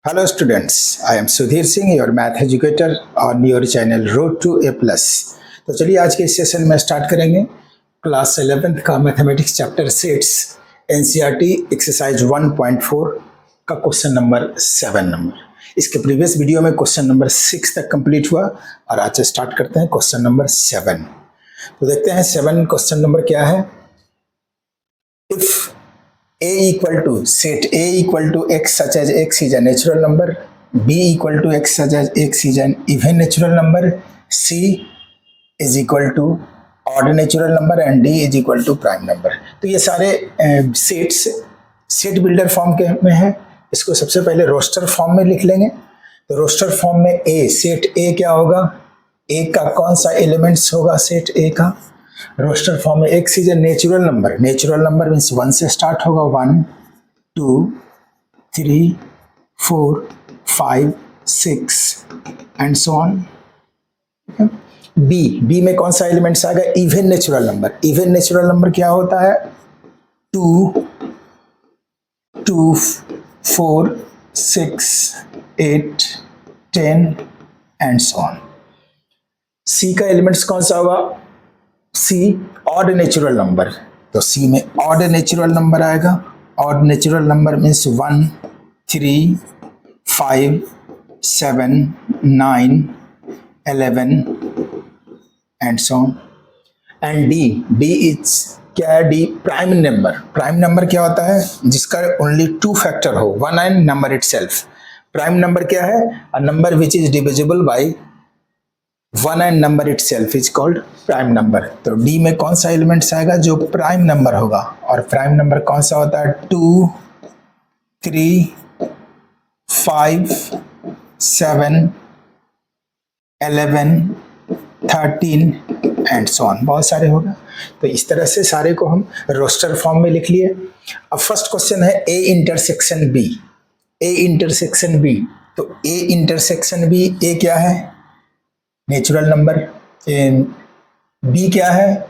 Hello students, I am Sudhir Singh, your math educator on your channel Road to A+. तो चलिए आज के इस सेशन में स्टार्ट करेंगे क्लास 11th का mathematics chapter sets NCERT exercise 1.4 का क्वेश्चन नंबर 7 इसके प्रीवियस वीडियो में क्वेश्चन नंबर 6 तक कंप्लीट हुआ और आज से स्टार्ट करते हैं क्वेश्चन नंबर 7। तो देखते हैं 7 क्वेश्चन नंबर क्या है। If A equal to set A equal to x such as x is a natural number, B equal to x such as x is an even natural number, C is equal to odd natural number and D is equal to prime number। तो ये सारे sets set builder form के में है। इसको सबसे पहले roster form में लिख लेंगे। तो रोस्टर फॉर्म में A सेट A क्या होगा, A का कौन सा एलिमेंट्स होगा सेट A का। रोस्टर फॉर्म में x is a natural number means 1 से स्टार्ट होगा 1 2 3 4 5 6 एंड सो ऑन। बी में कौन सा एलिमेंट्स आएगा, इवन नेचुरल नंबर क्या होता है 2 2 4 6 8 10 एंड सो ऑन। सी का एलिमेंट्स कौन सा होगा, सी ऑड नेचुरल नंबर। तो सी में ऑड नेचुरल नंबर आएगा। Odd natural number means 1 3 5 7 9 11 and so on. And D is क्या है, डी प्राइम नंबर क्या होता है जिसका ओनली 2 फैक्टर हो, 1 and number itself. Prime number क्या है, a number which is divisible by 1 and number itself is called prime number. तो डी में कौन सा एलिमेंट्स आएगा जो प्राइम नंबर होगा, और प्राइम नंबर कौन सा होता है 2 3 5 7 11 13 एंड सो ऑन, बहुत सारे होगा। तो इस तरह से सारे को हम रोस्टर फॉर्म में लिख लिए। अब फर्स्ट क्वेश्चन है ए इंटरसेक्शन बी। तो ए इंटरसेक्शन बी, ए क्या है नेचुरल नंबर, बी क्या है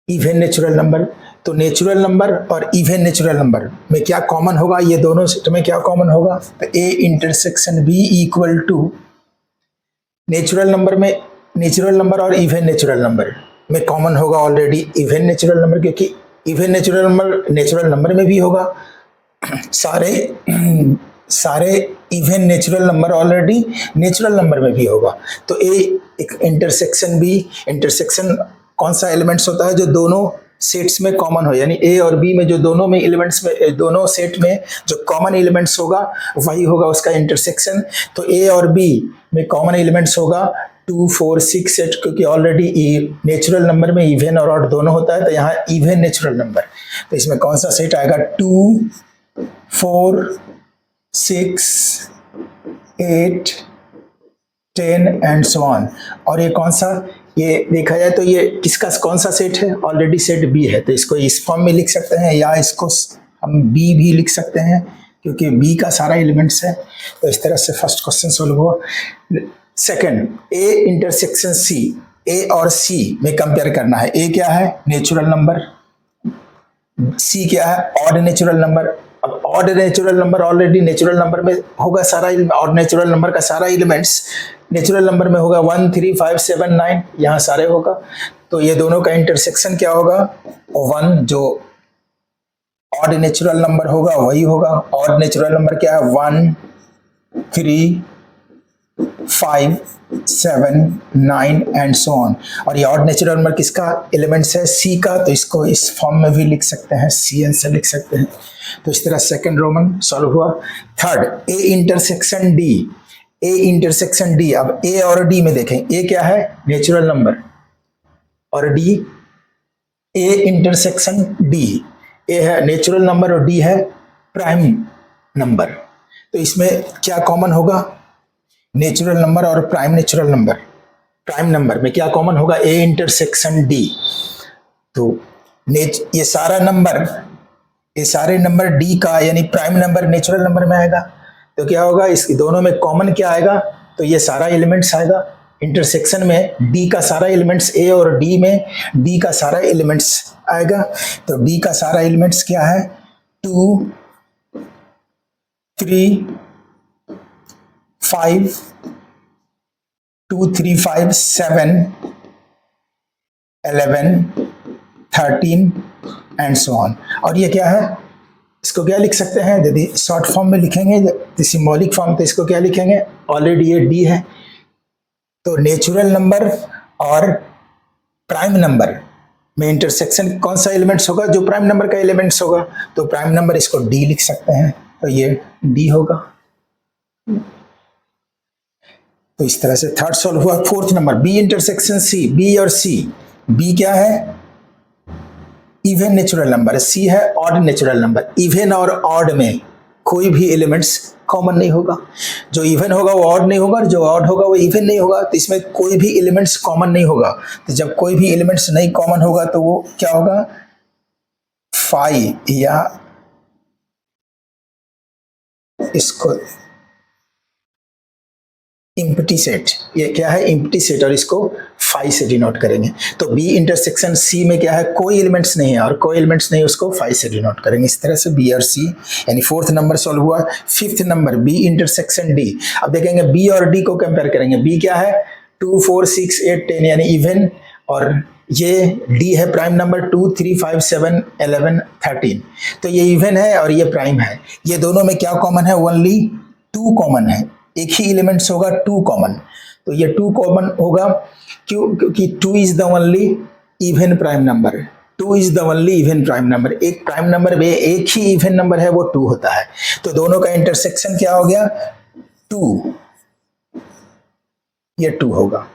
इवन नेचुरल नंबर। तो नेचुरल नंबर और इवन नेचुरल नंबर में क्या कॉमन होगा, ये दोनों सेट में क्या कॉमन होगा, तो A intersection B equal to natural number और इवन नेचुरल नंबर में कॉमन होगा ऑलरेडी इवन नेचुरल नंबर, क्योंकि इवन नेचुरल नंबर में भी होगा। सारे even natural number already natural number में भी होगा। तो ए इंटरसेक्शन कौन सा एलिमेंट्स होता है जो दोनों सेट्स में कॉमन हो, यानी ए और बी में जो दोनों में एलिमेंट्स में दोनों सेट में जो कॉमन एलिमेंट्स होगा वही होगा उसका इंटरसेक्शन। तो ए और बी में कॉमन एलिमेंट्स होगा 2 4 6 8, क्योंकि ऑलरेडी नेचुरल नंबर में इवन और ऑड दोनों होता है, तो यहाँ इवन नेचुरल नंबर। तो इसमें कौन सा सेट आएगा 2 4 6 8 10 एंड सो ऑन। और ये कौन सा, ये देखा जाए तो ये किसका कौन सा सेट है, ऑलरेडी सेट बी है। तो इसको इस फॉर्म में लिख सकते हैं या इसको हम बी भी लिख सकते हैं क्योंकि बी का सारा एलिमेंट्स है। तो इस तरह से फर्स्ट क्वेश्चन सोल्व हुआ। सेकंड, ए इंटरसेक्शन सी, ए और सी में कंपेयर करना है। ए क्या है नेचुरल नंबर, सी क्या है ऑड नेचुरल नंबर। अब odd natural number already natural number में होगा सारा, ऑड नेचुरल नंबर का सारा एलिमेंट्स नेचुरल नंबर में होगा 1 3 5 7 9, यहाँ सारे होगा। तो ये दोनों का इंटरसेक्शन क्या होगा, 1 जो ऑड नेचुरल नंबर होगा वही होगा। ऑड नेचुरल नंबर क्या है 1 3 5 7 9 एंड सो ऑन। और ये ऑड नेचुरल नंबर किसका एलिमेंट्स है, सी का। तो इसको इस फॉर्म में भी लिख सकते हैं, सी एन से लिख सकते हैं। तो इस तरह सेकंड रोमन सॉल्व हुआ। Third, A intersection D. अब ए और डी में देखें, ए क्या है नेचुरल नंबर और डी, ए इंटरसेक्शन डी, ए है नेचुरल नंबर और डी है प्राइम नंबर। तो इसमें क्या कॉमन होगा, नेचुरल नंबर और प्राइम नंबर में क्या कॉमन होगा, ए इंटरसेक्शन डी। तो ये सारे नंबर डी का यानी प्राइम नंबर नेचुरल नंबर में आएगा। तो क्या होगा, इस दोनों में कॉमन क्या आएगा, तो ये सारा एलिमेंट्स आएगा। इंटरसेक्शन में डी का सारा एलिमेंट्स, ए और डी में डी का सारा एलिमेंट्स आएगा। तो डी का सारा एलिमेंट्स क्या है 2 3 5 2 3 5 7 11 13 एंड सो ऑन। और ये क्या है, इसको क्या लिख सकते हैं, यदि शॉर्ट फॉर्म में लिखेंगे सिंबॉलिक फॉर्म, तो इसको क्या लिखेंगे, ऑलरेडी ये डी है, तो नेचुरल नंबर और प्राइम नंबर में इंटरसेक्शन कौन सा एलिमेंट्स होगा, जो प्राइम नंबर का एलिमेंट्स होगा, तो प्राइम नंबर इसको डी लिख सकते हैं, तो ये डी होगा। तो इस तरह से थर्ड सॉल्व हुआ। Fourth number B intersection C, B और सी, बी क्या है, इवन नेचुरल नंबर, सी है ऑड नेचुरल नंबर। इवन और ऑड में कोई भी एलिमेंट्स कॉमन नहीं होगा, जो इवन होगा वो ऑड नहीं होगा, और जो ऑड होगा वो इवन नहीं होगा, तो इसमें कोई भी एलिमेंट्स कॉमन नहीं होगा। तो जब कोई भी एलिमेंट्स नहीं कॉमन होगा तो वो क्या होगा, 5 या इसको इम्प्टी सेट, ये क्या है इम्प्टी सेट, और इसको 5 से डिनोट करेंगे। तो बी इंटरसेक्शन सी में क्या है, कोई एलिमेंट्स नहीं है, और कोई एलिमेंट्स नहीं, उसको 5 से डिनोट करेंगे। इस तरह से बी और सी, यानी फोर्थ नंबर सॉल्व हुआ। Fifth number B intersection D. अब देखेंगे बी और डी को कंपेयर करेंगे। बी क्या है, 2 4 6 8 10 यानी इवन, और ये डी है प्राइम नंबर 2 3 5 7 11 13, तो ये इवन है और ये प्राइम है। ये दोनों में क्या कॉमन है, ओनली 2 कॉमन है, एक ही एलिमेंट्स होगा 2 कॉमन। तो ये 2 कॉमन होगा क्योंकि 2 is the only even prime number, 2 is the only even prime number. एक प्राइम नंबर में एक ही इवन नंबर है, वो 2 होता है। तो दोनों का इंटरसेक्शन क्या हो गया, 2, ये 2 होगा,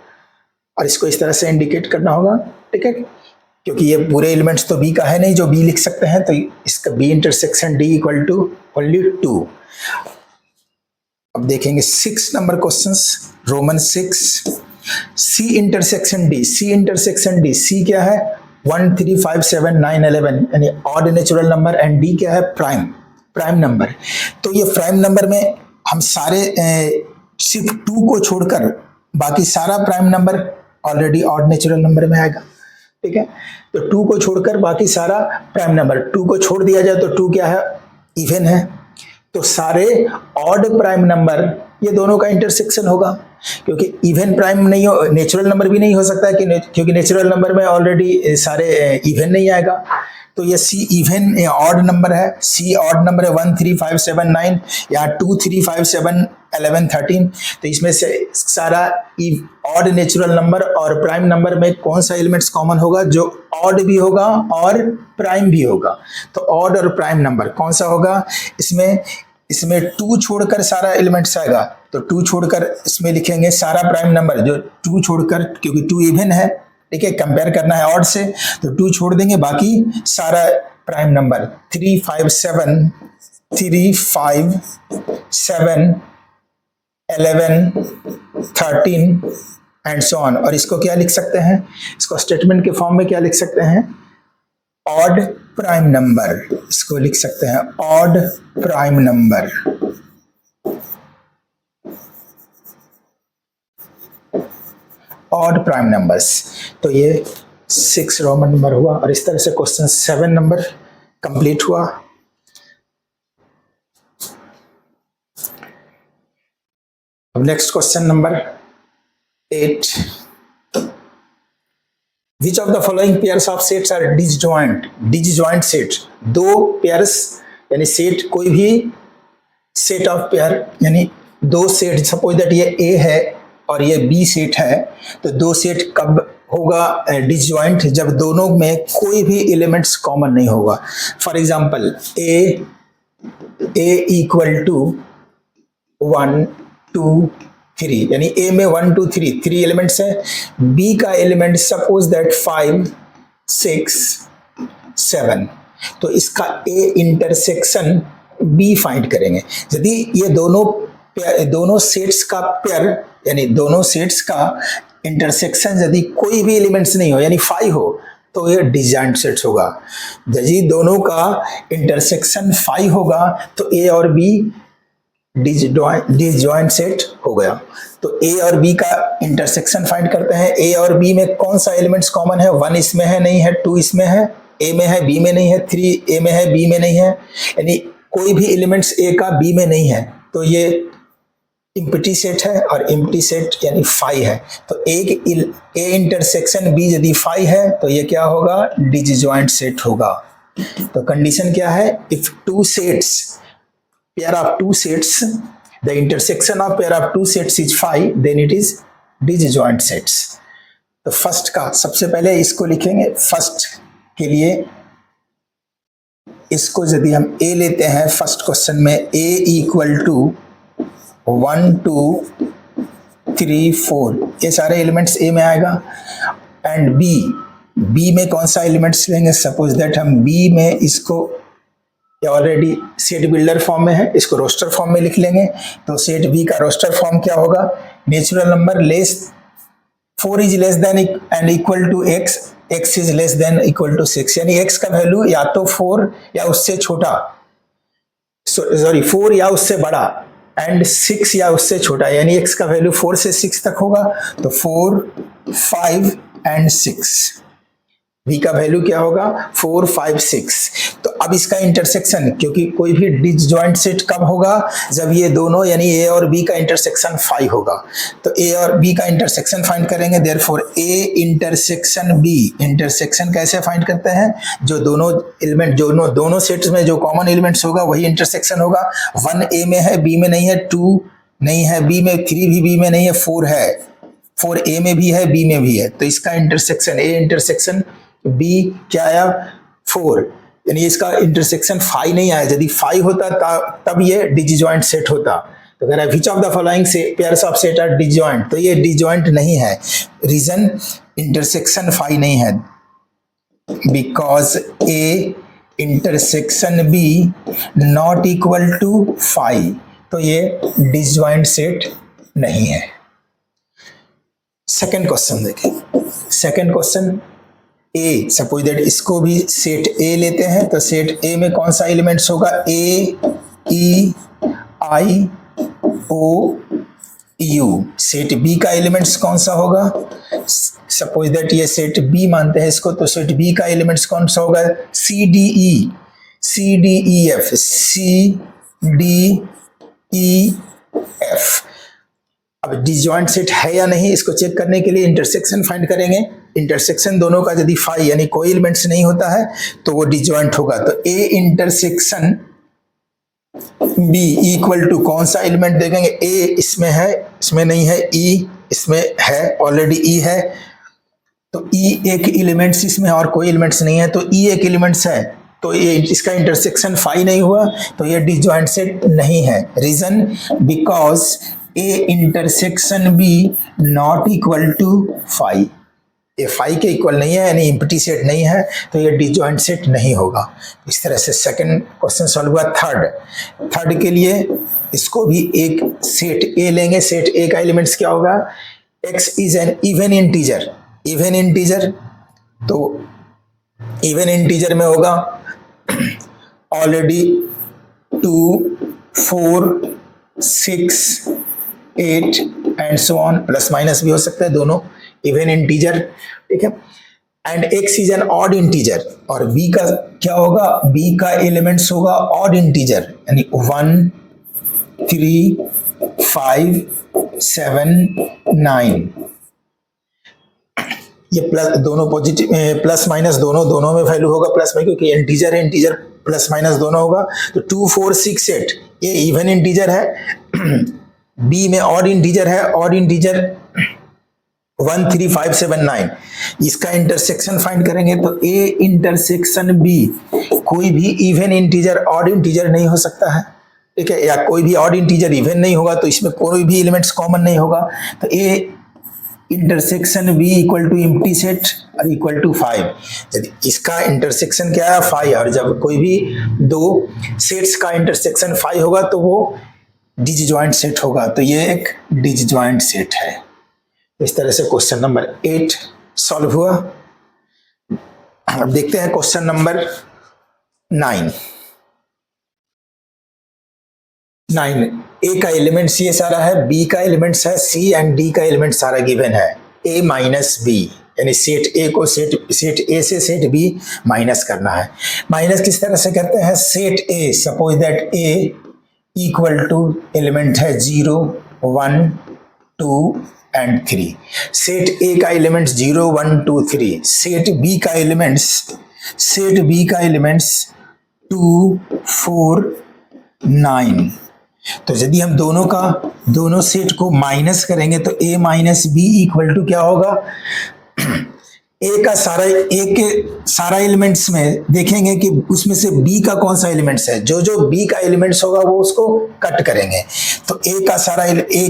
और इसको इस तरह से इंडिकेट करना होगा, ठीक है, क्योंकि ये पूरे एलिमेंट्स तो बी का है नहीं जो बी लिख सकते हैं, तो इसका B intersection D equal to only 2। अब देखेंगे 6 number questions, Roman 6, C intersection D. C intersection D, C क्या है, 1 3 5 7 9 11 यानी odd natural number, and D क्या है, प्राइम नंबर। तो ये प्राइम नंबर में हम सारे सिर्फ 2 को छोड़कर बाकी सारा prime number already odd natural number में आएगा, ठीक है। तो 2 को छोड़कर बाकी सारा प्राइम नंबर, 2 को छोड़ दिया जाए तो 2 क्या है, इवन है, तो सारे ऑड प्राइम नंबर ये दोनों का इंटरसेक्शन होगा, क्योंकि इवन प्राइम नहीं हो, नेचुरल नंबर भी नहीं हो सकता है क्योंकि नेचुरल नंबर में ऑलरेडी सारे इवन नहीं आएगा। तो ये सी इवन ऑड नंबर है, सी ऑड नंबर है 1 3 5 7 9 या 2 3 5 7 11 13। तो इसमें से सारा ऑड नेचुरल नंबर और प्राइम नंबर में कौन सा एलिमेंट्स कॉमन होगा, जो ऑड भी होगा और प्राइम भी होगा। तो ऑड और प्राइम नंबर कौन सा होगा, इसमें 2 छोड़कर सारा एलिमेंट्स आएगा, तो 2 छोड़कर इसमें लिखेंगे सारा प्राइम नंबर, जो 2 छोड़कर, क्योंकि 2 इवन है, ठीक है, कंपेयर करना है ऑड से, तो 2 छोड़ देंगे, बाकी सारा prime number 3 5 7 3 5 7 11 13 and so on. और इसको क्या लिख सकते हैं, इसको स्टेटमेंट के फॉर्म में क्या लिख सकते हैं, ऑड प्राइम नंबर, इसको लिख सकते हैं odd prime number. Odd prime numbers. तो ये 6 रोमन नंबर हुआ, और इस तरह से क्वेश्चन 7 नंबर कंप्लीट हुआ। अब next question number 8, which of the following pairs of sets are disjoint. Disjoint set, 2 pairs यानी सेट, कोई भी सेट ऑफ पेयर यानी 2 सेट, सपोज दैट ये ए है और ये बी सेट है, तो 2 सेट कब होगा डिसजॉइंट, जब दोनों में कोई भी एलिमेंट्स कॉमन नहीं होगा। For example A equal to 1 2 3 यानी ए में 1 2 3 एलिमेंट्स है, बी का एलिमेंट सपोज दैट 5 6 7, तो इसका ए इंटरसेक्शन बी फाइंड करेंगे। यदि ये दोनों सेट्स का पेयर यानी दोनों सेट्स का इंटरसेक्शन यदि कोई भी एलिमेंट्स नहीं हो यानी 5 हो, तो ये डिसजॉइंट सेट्स होगा। यदि दोनों का इंटरसेक्शन 5 होगा तो ए और बी डिसजॉइंट सेट हो गया। तो ए और बी का इंटरसेक्शन फाइंड करते हैं। ए और बी में कौन सा एलिमेंट्स कॉमन है, 1 इसमें है नहीं है, 2 इसमें है, ए में है बी में नहीं है, 3 ए में है बी में नहीं है, यानी कोई भी एलिमेंट्स ए का बी में नहीं है तो ये इम्प्टी सेट है, और इम्प्टी सेट यानी फाई है। तो एक ए इंटरसेक्शन बी यदि फाई है तो ये क्या होगा, डिसजॉइंट सेट होगा। तो कंडीशन क्या है, if two sets, pair of two sets, the intersection of pair of two sets is phi, then it is disjoint sets. तो फर्स्ट का सबसे पहले इसको लिखेंगे, फर्स्ट के लिए इसको यदि हम ए लेते हैं फर्स्ट क्वेश्चन में, ए इक्वल टू 1 2 3 4, ये सारे एलिमेंट्स ए में आएगा। एंड बी में कौन सा एलिमेंट्स लेंगे, सपोज दैट हम बी में इसको ऑलरेडी सेट बिल्डर फॉर्म में है, इसको रोस्टर फॉर्म में लिख लेंगे। तो सेट बी का रोस्टर फॉर्म क्या होगा, natural number less 4 is less than and equal to X, X is less than equal to 6, यानी एक्स का वैल्यू या तो 4 या उससे छोटा, सॉरी 4 या उससे बड़ा, एंड 6 या उससे छोटा, यानी x का वैल्यू 4 से 6 तक होगा। तो 4 5 एंड 6, v का वैल्यू क्या होगा, 4 5 6। तो अब इसका इंटरसेक्शन, क्योंकि कोई भी डिसजॉइंट सेट कब होगा, जब ये दोनों यानी a और b का इंटरसेक्शन 5 होगा। तो a और b का इंटरसेक्शन फाइंड करेंगे, therefore a intersection b, intersection कैसे फाइंड करते हैं, जो दोनों एलिमेंट, जो दोनों सेट्स में जो कॉमन एलिमेंट्स होगा वही इंटरसेक्शन होगा। 1 a में है, b में नहीं है, 2 नहीं है, b में, 3 भी b में नहीं है, 4 है, 4 a में भी है, b में भी है। तो इसका इंटरसेक्शन a इंटरसेक्शन b क्या आया, 4, यानी इसका इंटरसेक्शन 5 नहीं आया। यदि 5 होता तब ये डिसजॉइंट सेट होता। तो कह रहा है विच ऑफ द फॉलोइंग से pairs of set are disjoint, तो ये डिसजॉइंट नहीं है। रीजन, इंटरसेक्शन 5 नहीं है, because a intersection b not equal to 5, तो ये डिसजॉइंट सेट नहीं है। सेकेंड क्वेश्चन देखें, second question A, suppose that इसको भी सेट ए लेते हैं। तो सेट ए में कौन सा एलिमेंट्स होगा, ए E I O you. Set B का एलिमेंट्स कौन सा होगा, सपोज दैट ये सेट बी मानते हैं इसको, तो सेट बी का एलिमेंट्स कौन सा होगा, C D E F, C D E F. अब डिसजॉइंट सेट है या नहीं इसको चेक करने के लिए इंटरसेक्शन फाइंड करेंगे। इंटरसेक्शन दोनों का यदि 5 यानी कोई एलिमेंट्स नहीं होता है तो वो डिसजॉइंट होगा। तो A intersection B equal to कौन सा एलिमेंट देखेंगे, ए इसमें है, इसमें नहीं है, ई इसमें है, ऑलरेडी ई है, तो ई एक एलिमेंट्स इसमें और कोई एलिमेंट्स नहीं है, तो ई एक एलिमेंट्स है, तो ये इसका इंटरसेक्शन 5 नहीं हुआ, तो ये डिसजॉइंट सेट नहीं है। Reason, because A intersection B not equal to 5, ये 5 के इक्वल नहीं है, यानी इम्प्टी सेट नहीं है, तो ये डिसजॉइंट सेट नहीं होगा। इस तरह से सेकंड क्वेश्चन सॉल्व हुआ। थर्ड के लिए इसको भी एक सेट ए लेंगे। सेट ए का एलिमेंट्स क्या होगा, x is an even integer, even integer, तो इवन इंटीजर में होगा already 2 4 6 8 and so on, plus minus भी हो सकता है, दोनों इवन इंटीजर, ठीक है। And x is an odd integer, और b का क्या होगा, b का एलिमेंट्स होगा ऑड इंटीजर, यानी 1 3 5 7 9। ये प्लस दोनों पॉजिटिव, प्लस माइनस दोनों में वैल्यू होगा प्लस में, क्योंकि इंटीजर है, इंटीजर प्लस माइनस दोनों होगा। तो 2 4 6 8 ये इवन इंटीजर है, बी में ऑड इंटीजर है, ऑड इंटीजर 1 3 5 7 9। इसका इंटरसेक्शन फाइंड करेंगे, तो ए इंटरसेक्शन बी, कोई भी इवन इंटीजर ऑड इंटीजर नहीं हो सकता है, ठीक है, या कोई भी ऑड इंटीजर इवन नहीं होगा, तो इसमें कोई भी एलिमेंट्स कॉमन नहीं होगा। तो A intersection B equal to empty set और इक्वल टू 5। यदि इसका इंटरसेक्शन क्या है, 5, और जब कोई भी दो सेट्स का इंटरसेक्शन 5 होगा तो वो डिसजॉइंट सेट होगा, तो ये एक डिसजॉइंट सेट है। इस तरह से क्वेश्चन नंबर 8 सॉल्व हुआ। अब देखते हैं क्वेश्चन नंबर 9। ए का एलिमेंट्स ये सारा है, बी का एलिमेंट्स है, सी एंड डी का एलिमेंट सारा गिवन है, ए माइनस बी, यानी सेट ए को सेट ए से सेट बी माइनस करना है। माइनस किस तरह से करते हैं, set A, suppose that A equal to element है 0 1 2 एंड 3। सेट ए का एलिमेंट 0 1 2 3, सेट बी का एलिमेंट्स 2 4 9। तो यदि हम दोनों सेट को माइनस करेंगे तो a minus B equal to क्या होगा, ए के सारा एलिमेंट्स में देखेंगे कि उसमें से b का कौन सा एलिमेंट्स है, जो b का एलिमेंट्स होगा वो उसको कट करेंगे। तो a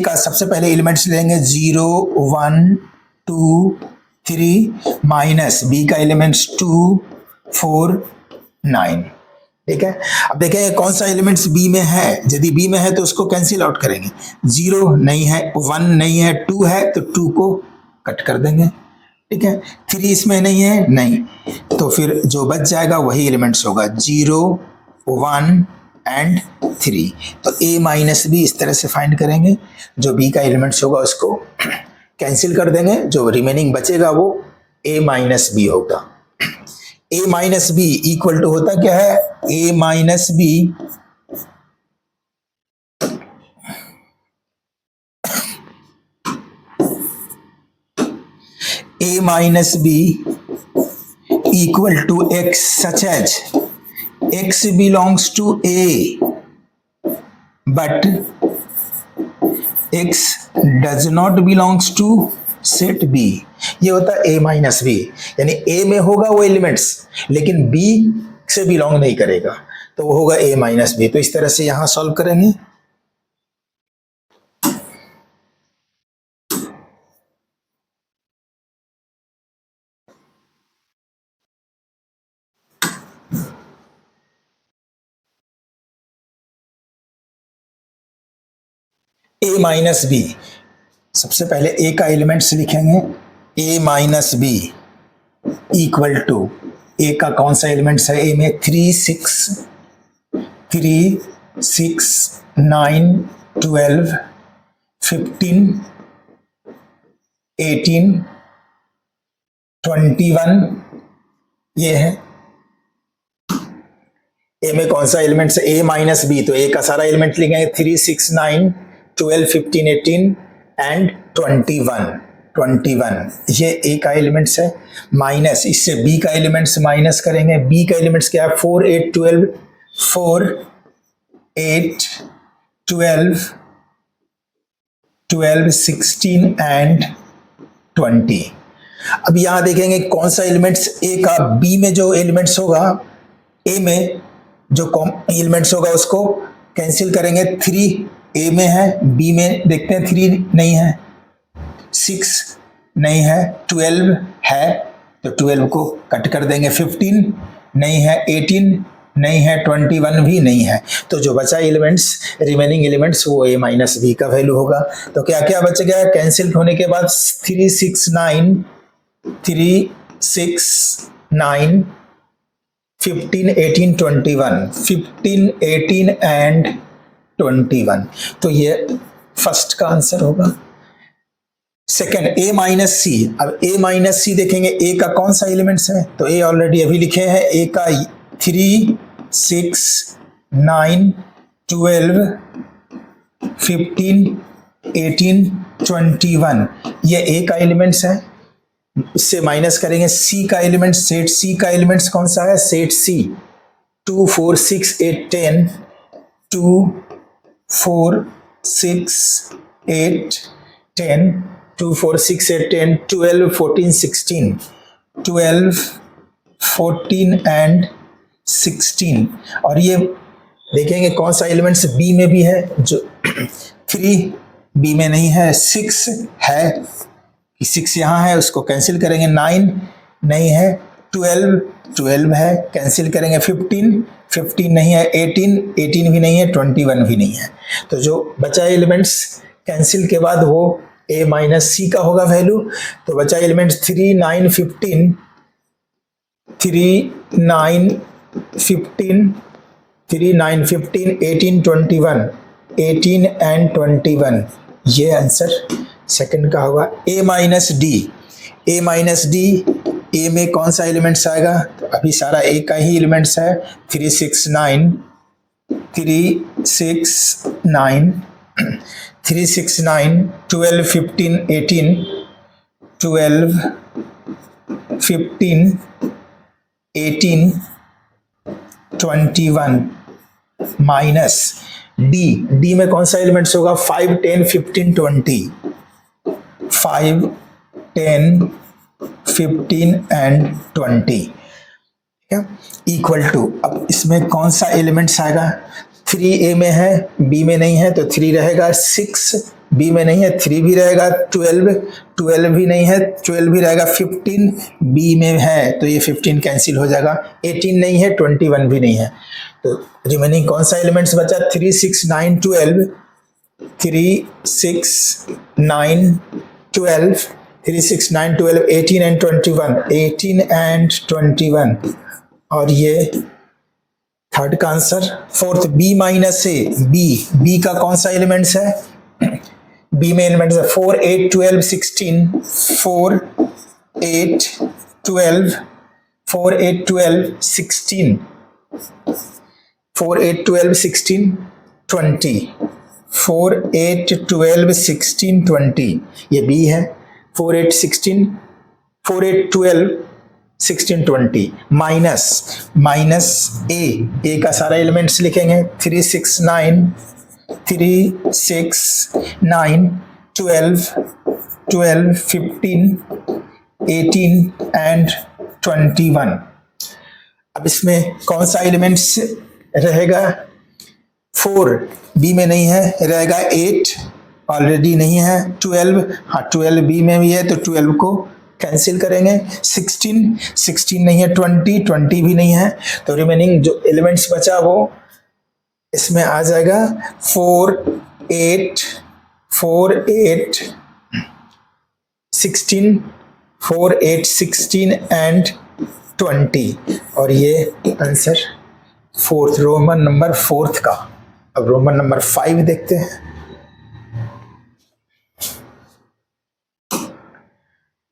का सबसे पहले एलिमेंट्स लेंगे 0 1 2 3 माइनस b का एलिमेंट्स 2 4 9। ठीक है, अब देखेंगे कौन सा एलिमेंट्स बी में है। यदि बी में है तो उसको कैंसिल आउट करेंगे, 0 नहीं है, 1 नहीं है, 2 है तो 2 को कट कर देंगे। ठीक है, 3 इसमें नहीं है, नहीं, तो फिर जो बच जाएगा वही एलिमेंट्स होगा 0 1 एंड 3। तो a माइनस बी इस तरह से फाइंड करेंगे, जो b का एलिमेंट्स होगा उसको कैंसिल कर देंगे, जो रिमेनिंग बचेगा वो a माइनस बी होगा। a minus B equal to होता क्या है, a minus B equal to x such as x belongs to a but x does not belongs to set b। ये होता है a माइनस बी, यानी a में होगा वो एलिमेंट्स लेकिन b से बिलोंग नहीं करेगा, तो वो होगा a माइनस बी। तो इस तरह से यहां सॉल्व करेंगे। a माइनस बी, सबसे पहले a का एलिमेंट्स लिखेंगे, a minus B equal to, a का कौन सा एलिमेंट्स है, a में 3 6 9 12 15 18 21 ये है। a में कौन सा एलिमेंट्स है, a माइनस बी, तो a का सारा एलिमेंट लिखेंगे 3 6 9 12 15 18 एंड 21 ये a का एलिमेंट्स है। माइनस इससे b का एलिमेंट्स माइनस करेंगे, b का एलिमेंट्स क्या है, 4 8 12 4 8 12 12 16 एंड 20। अब यहां देखेंगे कौन सा एलिमेंट्स a का, b में जो एलिमेंट्स होगा, a में जो एलिमेंट्स होगा उसको कैंसिल करेंगे। 3 a में है, b में देखते हैं 3 नहीं है, 6 नहीं है, 12 है तो 12 को कट कर देंगे, 15 नहीं है, 18 नहीं है, 21 भी नहीं है। तो जो बचा एलिमेंट्स, रिमेनिंग एलिमेंट्स, वो a माइनस बी का वैल्यू होगा। तो क्या क्या बच गया, कैंसिल होने के बाद 3 6 9 15 18 21 15 18 एंड 21। तो ये फर्स्ट का आंसर होगा। सेकेंड a माइनस सी, अब a माइनस सी देखेंगे, a का कौन सा एलिमेंट्स है, तो a ऑलरेडी अभी लिखे हैं, a का 3 6 9 12 15 18 21 ये a का एलिमेंट्स है। इससे माइनस करेंगे c का एलिमेंट, सेट c का एलिमेंट्स कौन सा है, सेट c 2 4 6 8 10 2 4 6 8 10 2 4 6 8 10 12 14 16 12 14 एंड 16। और ये देखेंगे कौन सा एलिमेंट्स b में भी है, जो 3 b में नहीं है, 6 है, 6 यहाँ है उसको कैंसिल करेंगे, 9 नहीं है, 12 है कैंसिल करेंगे, 15 नहीं है, 18 भी नहीं है, 21 भी नहीं है। तो जो बचा एलिमेंट्स कैंसिल के बाद वो a माइनस सी का होगा वैल्यू। तो बचा एलिमेंट्स 3 9 15 18 21 एंड 21 ये आंसर सेकंड का होगा। a minus D, A minus D, A में कौन सा एलिमेंट्स आएगा, तो अभी सारा ए का ही एलिमेंट्स है, 3 6 9 3 6 9 3 6 9 12 15 18 12 15 18 21 माइनस डी, डी में कौन सा एलिमेंट्स होगा, 5 10 15 20 5 10 15 एंड 20 इक्वल टू, अब इसमें कौन सा एलिमेंट्स आएगा, 3 ए में है, बी में नहीं है तो 3 रहेगा, 6 बी में नहीं है, 3 भी रहेगा, 12 भी नहीं है, 12 भी रहेगा, 15 बी में है तो ये 15 कैंसिल हो जाएगा, 18 नहीं है, 21 भी नहीं है, तो रिमेनिंग कौन सा एलिमेंट्स बचा, 3 6 9 12 3 6 9 12 3 6 9 12 18 एंड 21 18 एंड 21 और ये थर्ड का आंसर। फोर्थ बी माइनस ए, बी का कौन सा एलिमेंट्स है, बी में एलिमेंट्स है 4 8 12 16 4 8 12 4 8 12 16 4 8 12 16 20 4 8 12 16 20 ये बी है, 4 8 16 4 8 12 16 20 माइनस ए का सारा एलिमेंट्स लिखेंगे 3 6 9 3 6 9 12 12 15 18 एंड 21। अब इसमें कौन सा एलिमेंट्स रहेगा, 4 बी में नहीं है, रहेगा 8 ऑलरेडी नहीं है, 12 हाँ 12 बी में भी है तो 12 को कैंसिल करेंगे, 16 नहीं है, 20 भी नहीं है, तो रिमेनिंग जो एलिमेंट्स बचा वो इसमें आ जाएगा 4 8 16 4 8 16 एंड 20 और ये answer fourth, Roman number fourth का। अब रोमन नंबर 5 देखते हैं।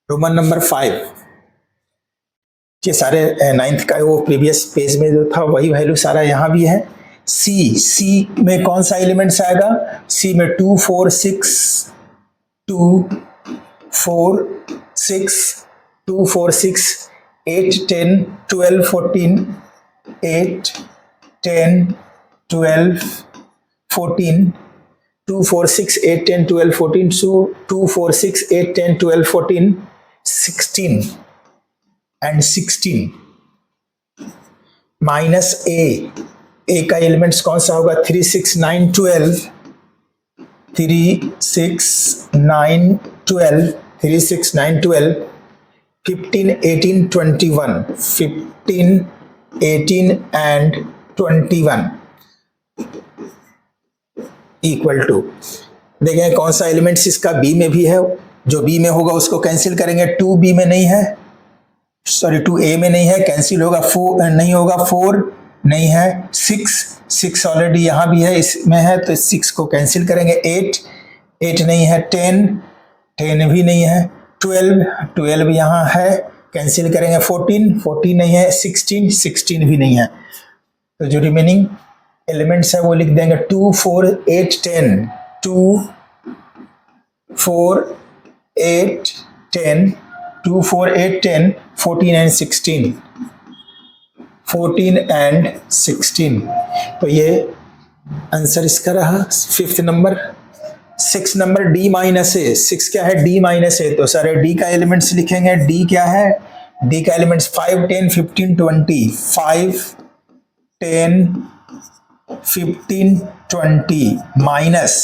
रोमन नंबर 5 ये सारे 9th का वो प्रीवियस पेज में जो था वही वैल्यू सारा यहाँ भी है। सी में कौन सा एलिमेंट्स आएगा, सी में 2 4 6 2 4 6 2 4 6 8 10 12 14 8 10 12 14 2 4 6 8 10 12 14 so 2 4 6 8 10 12 14 16 and 16 माइनस ए का एलिमेंट्स कौन सा होगा, 3 6 9 12 3 6 9 12 3 6 9 12 15 18 21 15 18 and 21 इक्वल टू, देखें कौन सा एलिमेंट्स इसका बी में भी है, जो बी में होगा उसको कैंसिल करेंगे, 2 बी में नहीं है, सॉरी 2 ए में नहीं है, कैंसिल होगा, 4 नहीं होगा, 4 नहीं है, 6 ऑलरेडी यहाँ भी है, इसमें है तो 6 को कैंसिल करेंगे, 8 नहीं है, 10 भी नहीं है, 12 यहाँ है, कैंसिल करेंगे, 14 नहीं है, 16 भी नहीं है, तो जो रिमेनिंग एलिमेंट्स है वो लिख देंगे 2 4 8 10 2 4 8 10 2 4 8 10 14 एंड 16 14 एंड 16, तो ये आंसर इसका रहा 5th नंबर। 6 नंबर डी माइनस ए, 6 क्या है, डी माइनस ए, तो सारे डी का एलिमेंट्स लिखेंगे, डी क्या है, डी का एलिमेंट्स 5 10 15 20 5 10 15 20 माइनस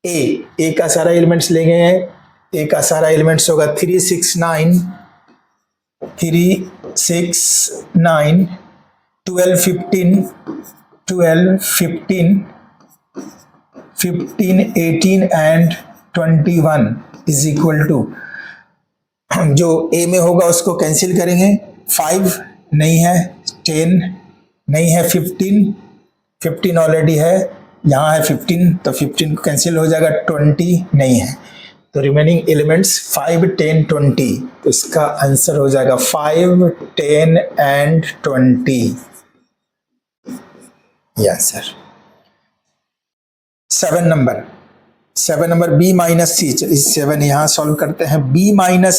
ए का सारा एलिमेंट्स लेंगे, ए का सारा एलिमेंट्स होगा 3 6 9 12 15 18 एंड 21 इज इक्वल टू, जो ए में होगा उसको कैंसिल करेंगे, 5 नहीं है, 10 नहीं है, 15 ऑलरेडी है, यहाँ है 15 तो 15 को कैंसिल हो जाएगा, 20 नहीं है, तो रिमेनिंग एलिमेंट्स 5, 10, 20, तो इसका आंसर हो जाएगा 5, 10 एंड 20, ये answer. 7 number B minus C, चलिए 7 यहां सॉल्व करते हैं। B minus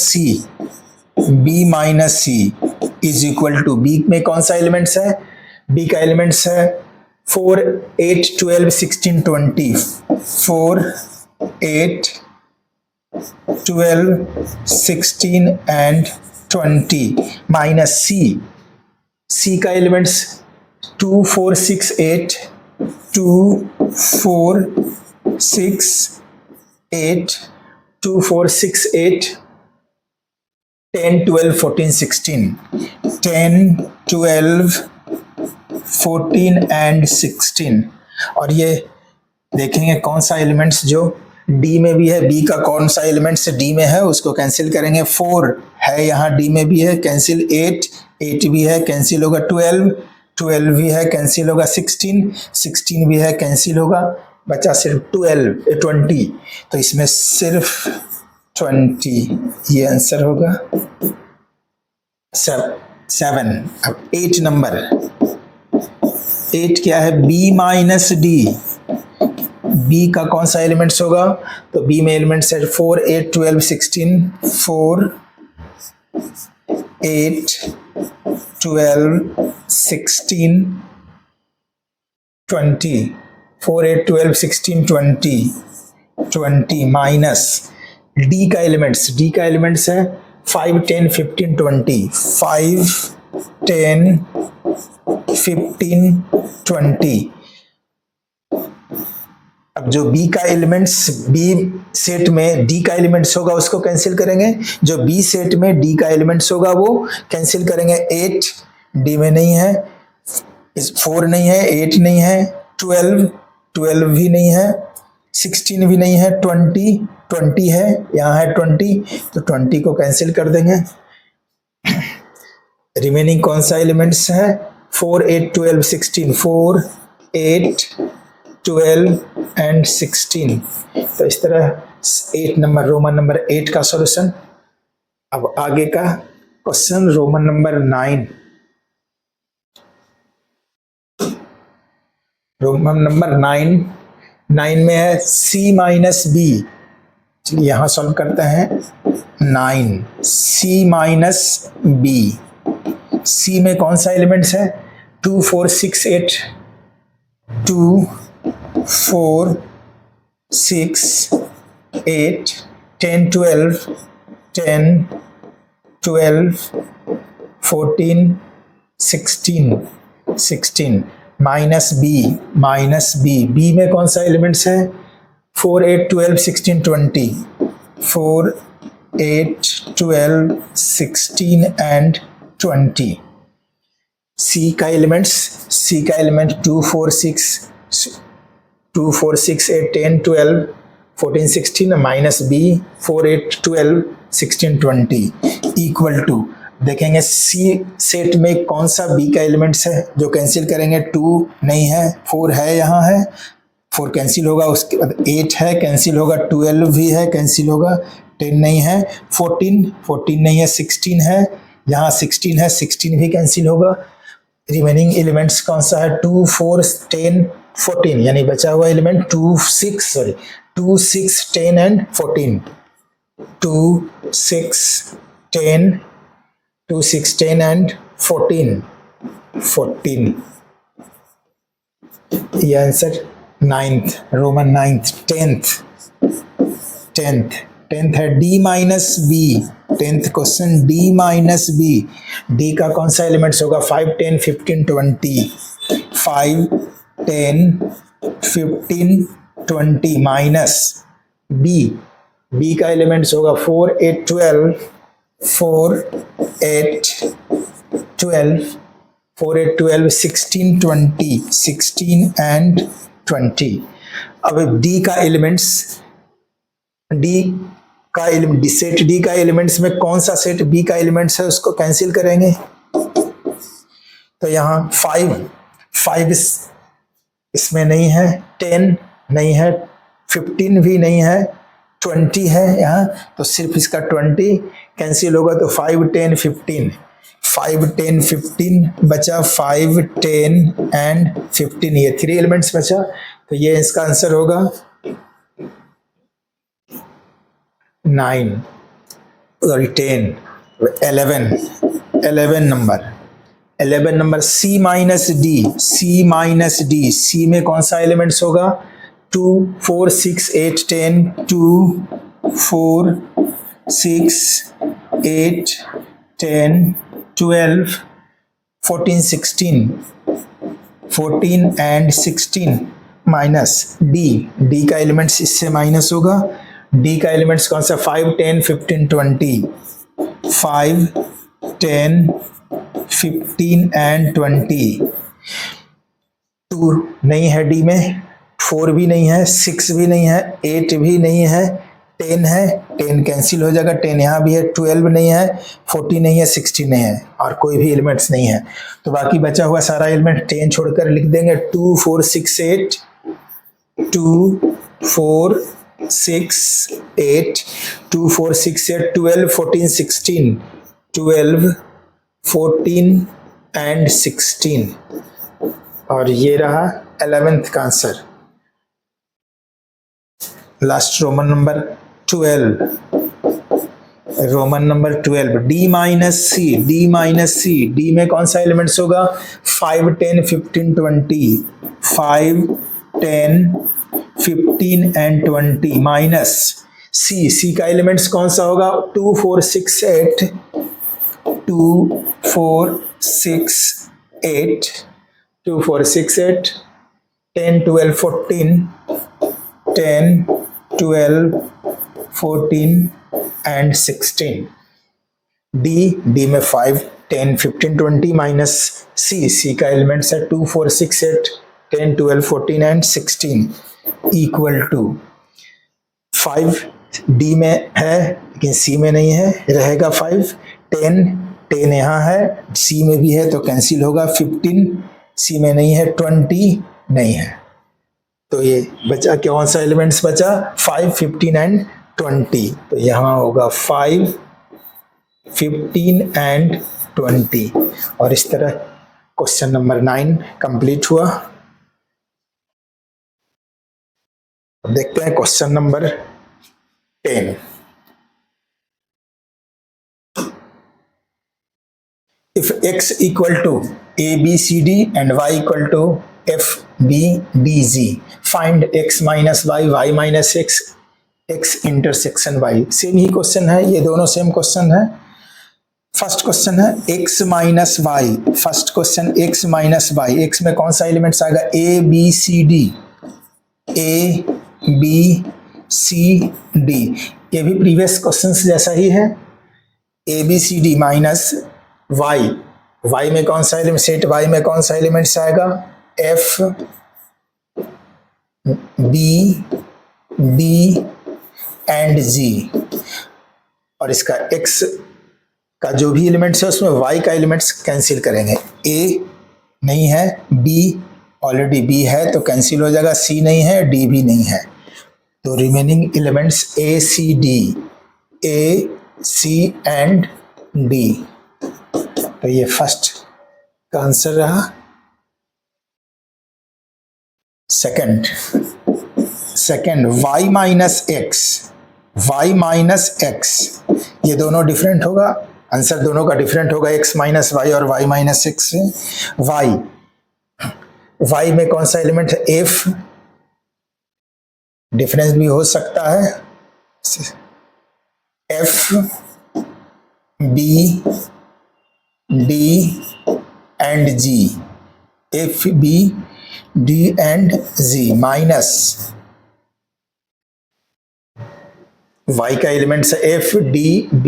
C is equal to, B में कौन सा एलिमेंट्स है? बी का एलिमेंट्स है 4, 8, 12, 16, 20, 4, 8, 12, 16 एंड 20 माइनस सी का एलिमेंट्स 2, 4, 6, 8, 2, 4, 6, 8, 2, 4, 6, 8, 10, 12, 14, 16, 10, 12, 14 एंड 16। और ये देखेंगे कौन सा एलिमेंट्स जो डी में भी है, बी का कौन सा एलिमेंट्स डी में है उसको कैंसिल करेंगे। 4 है यहाँ डी में भी है, कैंसिल। 8 भी है, कैंसिल होगा। 12 भी है, कैंसिल होगा। 16 भी है, कैंसिल होगा। बचा सिर्फ 20, तो इसमें सिर्फ 20, ये आंसर होगा 7। अब 8 नंबर, 8 क्या है? B minus D. बी का कौन सा एलिमेंट्स होगा? तो बी में एलिमेंट्स है 4, 8, 12, 16, 4, 8, 12, 16, 20, 4, 8, 12, 16, 20 माइनस डी का एलिमेंट्स है 5, 10, 15, 20, 5, 10, 15, 20। अब जो बी का एलिमेंट्स बी सेट में डी का एलिमेंट्स होगा उसको कैंसिल करेंगे। जो बी सेट में डी का एलिमेंट्स होगा वो कैंसिल करेंगे। 8 डी में नहीं है, 4 नहीं है, 8 नहीं है, 12 भी नहीं है, 16 भी नहीं है, 20 है, यहाँ है 20, तो 20 को कैंसिल कर देंगे। रिमेनिंग कौन सा एलिमेंट्स है? 4, 8, 12, 16, 4, 8, 12 एंड 16। तो इस तरह 8 नंबर, रोमन नंबर 8 का सॉल्यूशन। अब आगे का question Roman number 9। Roman number 9 में है सी माइनस बी। चलिए यहां सॉल्व करते हैं। 9 सी माइनस बी। सी में कौन सा एलिमेंट्स है? 2, 4, 6, 8, 2, 4, 6, 8, 10, 12, 10, 12, 14, 16 माइनस बी। बी में कौन सा एलिमेंट्स है? 4, 8, 12, 16, 20, 4, 8, 12, 16 एंड 20। सी का element 2, 4, 6, 8, 10, 12, 14, 16 minus B 4, 8, 12, 16, 20 equal to, देखेंगे सी सेट में कौन सा बी का एलिमेंट्स है जो कैंसिल करेंगे। 2 नहीं है, 4 है, यहाँ है, 4 कैंसिल होगा। उसके बाद 8 है, कैंसिल होगा। 12 भी है, कैंसिल होगा। 10 नहीं है, 14 नहीं है, 16 है, यहाँ 16 है, 16 भी कैंसिल होगा। रिमेनिंग एलिमेंट्स कौन सा है? 2, 4, 10, 14, यानी बचा हुआ एलिमेंट 2, 6, 10 एंड 14। 2, 6, 10 एंड 14। ये answer 9th, Roman 9th। 10th है D minus B. 10th question D minus B. D का कौन सा एलिमेंट्स होगा? 5, 10, 15, 20, 5, 10, 15, 20 माइनस बी का एलिमेंट्स होगा 4, 8, 12, 4, 8, 12, 16, 20, 16 एंड 20। अब डी का एलिमेंट्स सेट डी का एलिमेंट्स में कौन सा सेट बी का एलिमेंट्स है उसको कैंसिल करेंगे। तो यहाँ 5 इसमें नहीं है, 10 नहीं है, 15 भी नहीं है, 20 है यहाँ, तो सिर्फ इसका 20 कैंसिल होगा, तो 5 10 15, 5 10 15 बचा, 5 10 एंड 15, ये 3 एलिमेंट्स बचा, तो ये इसका आंसर होगा 9 और 10 11 नंबर। 11 number C minus D, C minus D, C में कौन सा एलिमेंट्स होगा, 2 4 6 8 10, 2 4 6 8 10 12 14 16, 14 एंड 16 माइनस डी, डी का एलिमेंट्स इससे माइनस होगा, डी का एलिमेंट्स कौन सा, 5 10 15 20, 5 10 15 एंड 20, 2 नहीं है डी में, 4 भी नहीं है, 6 भी नहीं है, 8 भी नहीं है, 10 है, 10 कैंसिल हो जाएगा, 10 यहाँ भी है, 12 नहीं है, 40 नहीं है, 60 नहीं है, और कोई भी एलिमेंट्स नहीं है, तो बाकी बचा हुआ सारा एलिमेंट 10 छोड़कर लिख देंगे 2 4 6 8, 2 4 6 8, 2 4 6 8 12 14 16, 12 14 एंड 16, और ये रहा 11th का आंसर। Last Roman number 12, Roman number 12, D minus C, D minus C, D में कौन सा एलिमेंट्स होगा, 5 10 15 20, 5 10 15 एंड 20 माइनस सी, सी का एलिमेंट्स कौन सा होगा, 2 4 6 8, 2 4 6 8, 2 4 6 8, 10 12 14, 10 12 14 एंड 16, डी, डी में 5 10 15 20 माइनस सी, सी का एलिमेंट्स है 2 4 6 8, 10 12 14 एंड 16 इक्वल टू 5, डी में है लेकिन सी में नहीं है, रहेगा 5, 10 10 यहाँ है, सी में भी है तो कैंसिल होगा, 15 सी में नहीं है, 20 नहीं है, तो ये बचा कौन सा एलिमेंट्स बचा, 5 15 एंड 20, तो यहाँ होगा 5 15 एंड 20, और इस तरह क्वेश्चन नंबर 9 कंप्लीट हुआ। अब देखते हैं question number 10। If x equal to a b c d and y equal to f b d z, find x minus y, y minus x, x intersection y। Same ही question है, ये दोनों same question है। First question है x minus Y, first question x minus Y, x में कौन सा elements आएगा, a b c d, a b c d, ये भी प्रीवियस क्वेश्चन जैसा ही है, a b c d minus y, y में कौन सा एलिमेंट, सेट y में कौन सा एलिमेंट्स आएगा, f b d and g, और इसका x का जो भी एलिमेंट्स है उसमें y का एलिमेंट्स कैंसिल करेंगे, a नहीं है, b ऑलरेडी b है तो कैंसिल हो जाएगा, c नहीं है, d भी नहीं है, तो remaining elements a c and d, तो ये फर्स्ट का आंसर रहा। सेकंड y माइनस x, ये दोनों डिफरेंट होगा, आंसर दोनों का डिफरेंट होगा, x माइनस वाई और y माइनस x से। y में कौन सा एलिमेंट है, f, डिफरेंस भी हो सकता है, f b d and g, f b d and g minus y का एलिमेंट्स है f d b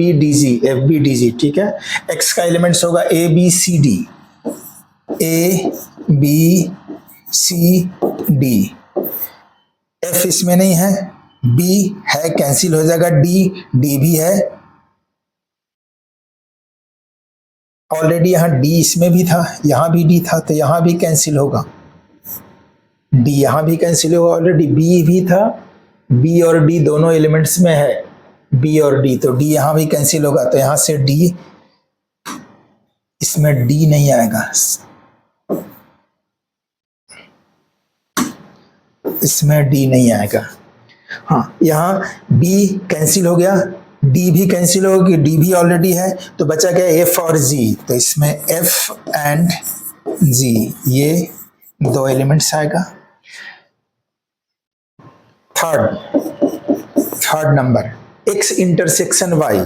D G, ठीक है। x का एलिमेंट्स होगा a b c d, f इसमें नहीं है, b है कैंसिल हो जाएगा, d भी है, ऑलरेडी यहाँ d इसमें भी था, यहाँ भी d था, तो यहाँ भी कैंसिल होगा, डी यहाँ भी कैंसिल होगा, ऑलरेडी बी भी था, बी और डी दोनों एलिमेंट्स में है, बी और डी, तो डी यहाँ भी कैंसिल होगा, तो यहाँ से डी, इसमें डी नहीं आएगा, इसमें डी नहीं आएगा। हाँ, यहाँ बी कैंसिल हो गया, डी भी कैंसिल हो गया, डी भी ऑलरेडी है, तो बचा क्या एफ और जी, तो इसमें एफ एंड जी ये दो एलिमेंट्स आएगा। Third number x intersection y,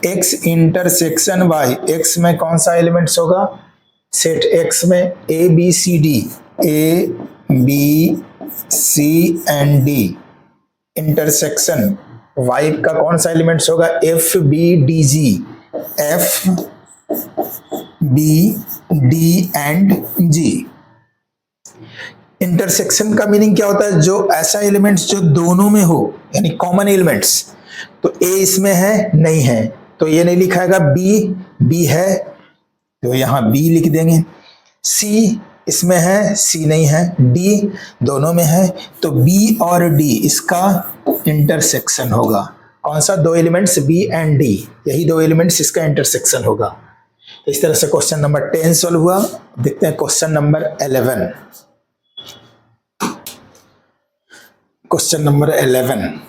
x intersection y, x में कौन सा एलिमेंट्स होगा, सेट x में a b c d, a b c and d, intersection y का कौन सा एलिमेंट्स होगा, f b d g, f b d and g। Intersection का मीनिंग क्या होता है, जो ऐसा एलिमेंट्स जो दोनों में हो, यानी कॉमन एलिमेंट्स, तो a इसमें है नहीं है तो ये नहीं लिखाएगा, b है तो यहाँ b लिख देंगे, c इसमें है, c नहीं है, d दोनों में है तो b और d इसका इंटरसेक्शन होगा। कौन सा, दो एलिमेंट्स b एंड d, यही दो एलिमेंट्स इसका इंटरसेक्शन होगा। तो इस तरह से क्वेश्चन नंबर 10 सॉल्व हुआ। देखते हैं question number 11। Question number 11.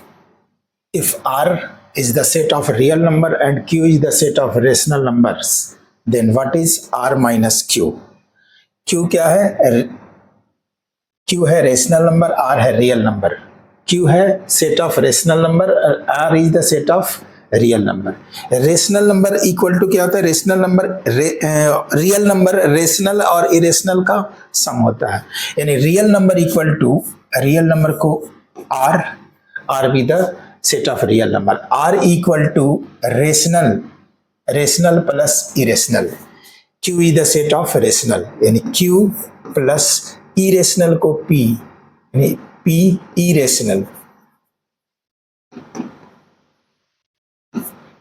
If R is the set of real number and Q is the set of rational numbers, then what is R minus Q? Q क्या है, Q है rational number, R है real number. Q है सेट ऑफ rational number, R is the set of real number. Rational number equal to क्या होता है, rational number real number rational और इरेशनल का सम होता है, यानी real number equal to real number को R be the set of real number, R equal to rational plus irrational, Q is the set of rational, यानी Q plus irrational को P, यानी P irrational,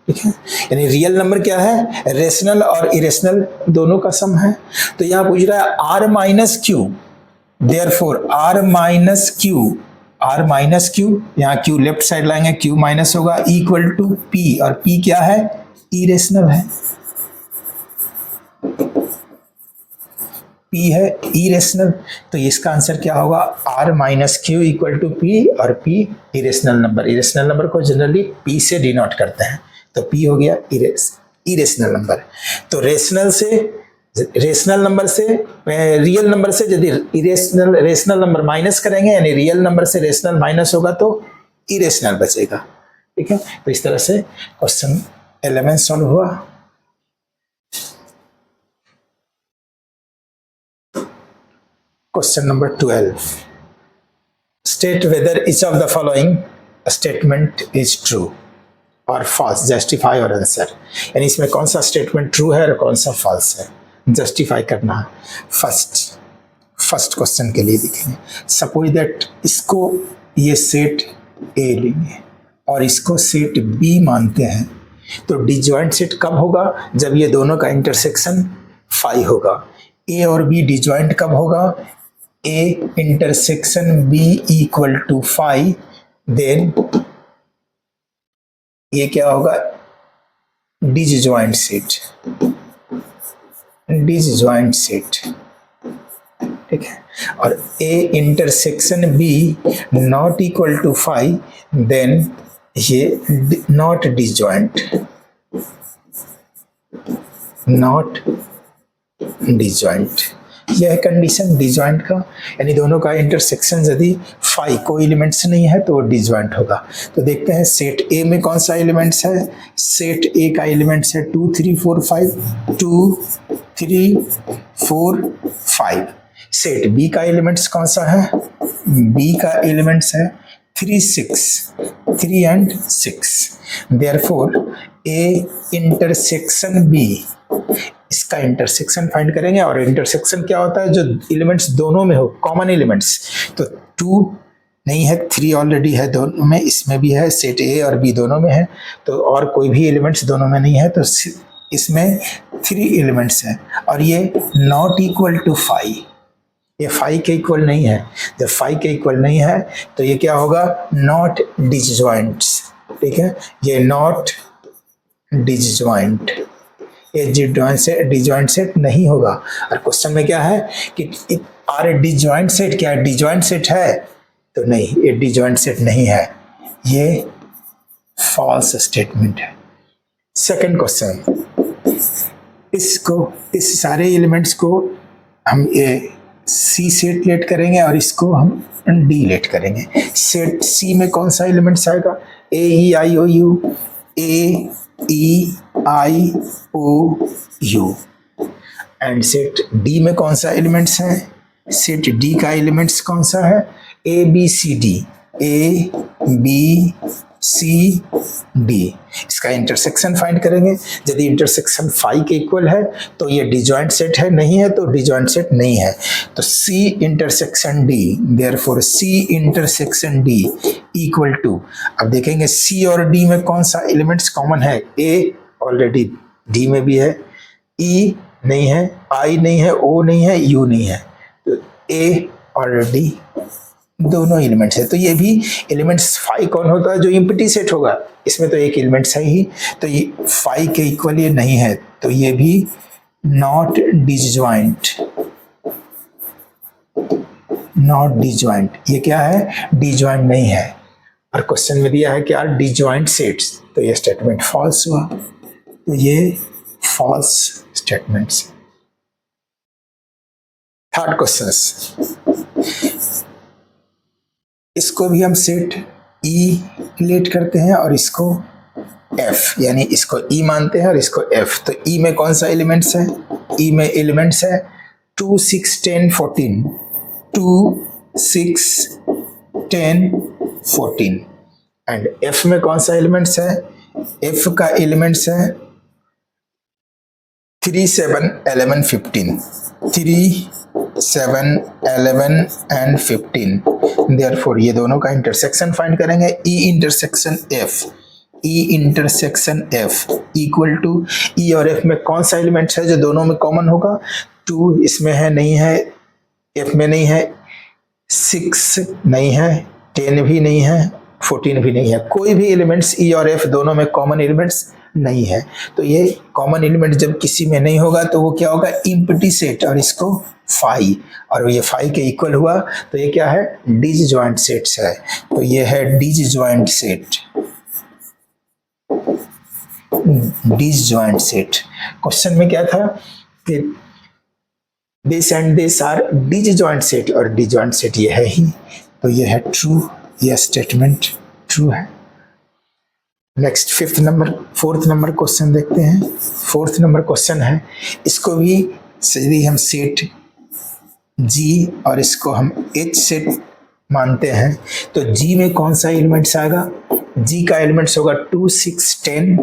ठीक है। यानी real number क्या है, rational और इरेशनल दोनों का सम है। तो यहाँ पूछ रहा है R minus Q, therefore R minus Q, R minus Q, यहाँ Q लेफ्ट साइड लाएंगे, Q माइनस होगा, इक्वल टू P, और P क्या है, इरेशनल है, P है इरेशनल, तो इसका आंसर क्या होगा, R minus Q equal to P, और P irrational number. Irrational number को जनरली P से डिनोट करते हैं, तो P हो गया इरेशनल नंबर। तो रेशनल नंबर से रियल नंबर से यदि रेशनल नंबर माइनस करेंगे, यानी रियल नंबर से रेशनल माइनस होगा तो इरेशनल बचेगा, ठीक है। तो इस तरह से क्वेश्चन 11 सॉल्व हुआ। Question number 12, state whether each of the following statement is true और फॉल्स, जस्टिफाई और आंसर, यानी इसमें कौन सा स्टेटमेंट ट्रू है और कौन सा फॉल्स है, जस्टिफाई करना है। फर्स्ट क्वेश्चन के लिए देखेंगे, सपोज दैट इसको ये सेट ए लेंगे और इसको सेट बी मानते हैं, तो डिजॉइंट सेट कब होगा, जब ये दोनों का इंटरसेक्शन फाई होगा। ए और बी डिजॉइंट कब होगा, A intersection B equal to phi, then ये क्या होगा, डिसजॉइंट सेट, ठीक है। और A intersection B not equal to phi, then ये नॉट डिसजॉइंट, यह है कंडीशन डिसजॉइंट का, यानी दोनों का इंटरसेक्शन यदि फाई कोई एलिमेंट्स नहीं है तो वो डिसजॉइंट होगा। तो देखते हैं सेट ए में कौन सा एलिमेंट्स है, सेट ए का एलिमेंट्स है 2 3 4 5, 2 3 4 5। सेट बी का एलिमेंट्स कौन सा है, बी का एलिमेंट्स है 3 3 and 6, therefore A intersection B, इसका इंटरसेक्शन फाइंड करेंगे। और इंटरसेक्शन क्या होता है, जो एलिमेंट्स दोनों में हो, कॉमन एलिमेंट्स, तो 2 नहीं है, 3 ऑलरेडी है दोनों में, इसमें भी है, सेट ए और बी दोनों में है, तो और कोई भी एलिमेंट्स दोनों में नहीं है, तो इसमें 3 एलिमेंट्स हैं। और ये नॉट इक्वल टू फाई, ये फाइव के इक्वल नहीं है। जब फाइव के इक्वल नहीं है तो ये क्या होगा, नॉट डिसजॉइंट्स, ठीक है, ये नॉट डिसजॉइंट, ये डिसजॉइंट सेट नहीं होगा। और क्वेश्चन में क्या है कि आर ए डिसजॉइंट सेट, क्या डिसजॉइंट सेट है, तो नहीं, ये डिसजॉइंट सेट नहीं है, ये फॉल्स स्टेटमेंट है। सेकंड क्वेश्चन, इसको, इस सारे एलिमेंट्स को हम ये सी सेट लेट करेंगे और इसको हम डी लेट करेंगे। सेट सी में कौन सा एलिमेंट्स आएगा, A E I O U, A E I O U. And set D में कौन सा एलिमेंट्स है, सेट डी का एलिमेंट्स कौन सा है, A B C D, A B C D. इसका इंटरसेक्शन फाइंड करेंगे। यदि इंटरसेक्शन फाइव के इक्वल है तो ये डिजॉइंट सेट है, नहीं है तो डिजॉइंट सेट नहीं है। तो C intersection D, therefore C intersection D equal to, अब देखेंगे सी और डी में कौन सा एलिमेंट्स कॉमन है, ए ऑलरेडी डी में भी है, ई नहीं है, आई नहीं है, ओ नहीं है, यू नहीं है, तो ए ऑलरेडी दोनों एलिमेंट्स है। तो ये भी एलिमेंट्स फाइव कौन होता है, जो एम्प्टी सेट होगा, इसमें तो एक एलिमेंट्स है ही, तो ये फाइव के इक्वल ये नहीं है, तो ये भी नॉट डिसजॉइंट, नॉट डिसजॉइंट। ये क्या है, डिसजॉइंट नहीं है। और क्वेश्चन में दिया है कि आर डिसजॉइंट सेट्स, तो ये स्टेटमेंट फॉल्स हुआ, तो ये फॉल्स स्टेटमेंट्स। थर्ड क्वेश्चन, इसको भी हम सेट ई लेट करते हैं और इसको एफ, यानी इसको ई मानते हैं और इसको एफ। तो ई में कौन सा एलिमेंट्स है, ई में एलिमेंट्स है 2 6 10 14, 2 6 10 14। एंड एफ में कौन सा एलिमेंट्स है, एफ का एलिमेंट्स है 3 7 11 15, 3 7 11 एंड 15। देयरफॉर ये दोनों का इंटरसेक्शन फाइंड करेंगे, E intersection F, E intersection F equal to, E और एफ में कौन सा एलिमेंट्स है जो दोनों में कॉमन होगा, 2 इसमें है, नहीं है, एफ में नहीं है, 6 नहीं है, 10 भी नहीं है, 14 भी नहीं है, कोई भी एलिमेंट्स ई और एफ दोनों में कॉमन एलिमेंट्स नहीं है। तो ये कॉमन एलिमेंट जब किसी में नहीं होगा तो वो क्या होगा, एम्प्टी सेट, और इसको फाइव, और ये फाइव के इक्वल हुआ, तो ये क्या है, डिसजॉइंट सेट्स है। तो ये है disjoint set, disjoint set. Question में क्या था कि this and this are disjoint set, और डिसजॉइंट सेट ये है ही, तो ये है ट्रू, यह स्टेटमेंट ट्रू है। नेक्स्ट फोर्थ नंबर क्वेश्चन देखते हैं। फोर्थ नंबर क्वेश्चन है, इसको भी यदि हम सेट जी और इसको हम एच सेट मानते हैं तो जी में कौन सा एलिमेंट्स आएगा, जी का एलिमेंट्स होगा 2 6 10,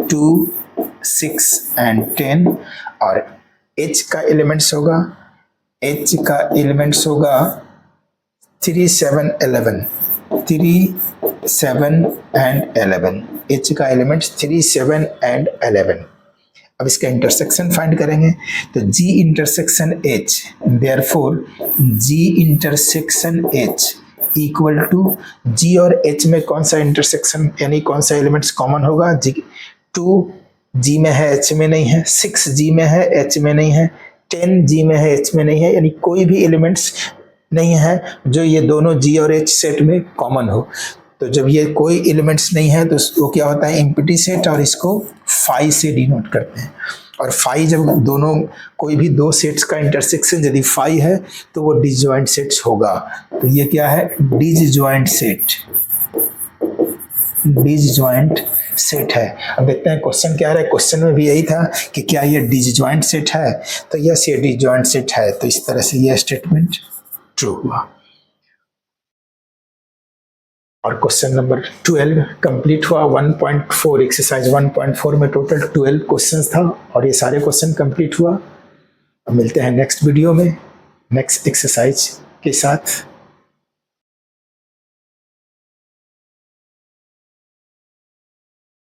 2 6 एंड 10, और एच का एलिमेंट्स होगा, एच का एलिमेंट्स होगा 3 7 11, 3 7 एंड 11, एच का एलिमेंट 3 7 एंड 11। अब इसका इंटरसेक्शन फाइंड करेंगे, तो G intersection H, therefore G intersection H equal to, G और एच में कौन सा इंटरसेक्शन यानी कौन सा एलिमेंट्स कॉमन होगा, जी 2 जी में है, एच में नहीं है, 6 जी में है, एच में नहीं है, 10 जी में है, एच में नहीं है, यानी कोई भी एलिमेंट्स नहीं है जो ये दोनों जी और एच सेट में कॉमन हो। तो जब ये कोई एलिमेंट्स नहीं है तो वो क्या होता है, एम्प्टी सेट, और इसको फाइव से डिनोट करते हैं। और फाइव जब दोनों कोई भी दो सेट्स का इंटरसेक्शन यदि फाइव है तो वो डिसजॉइंट सेट्स होगा। तो ये क्या है, डिसजॉइंट सेट, डिसजॉइंट सेट है। अब देखते हैं क्वेश्चन क्या है। क्वेश्चन में भी यही था कि क्या ये डिसजॉइंट सेट है, तो यस ये डिसजॉइंट सेट है। तो इस तरह से ये स्टेटमेंट ट्रू हुआ। और क्वेश्चन नंबर 12 कंप्लीट हुआ। 1.4 एक्सरसाइज 1.4 में टोटल 12 क्वेश्चंस था और ये सारे क्वेश्चन कंप्लीट हुआ। अब मिलते हैं नेक्स्ट वीडियो में नेक्स्ट एक्सरसाइज के साथ।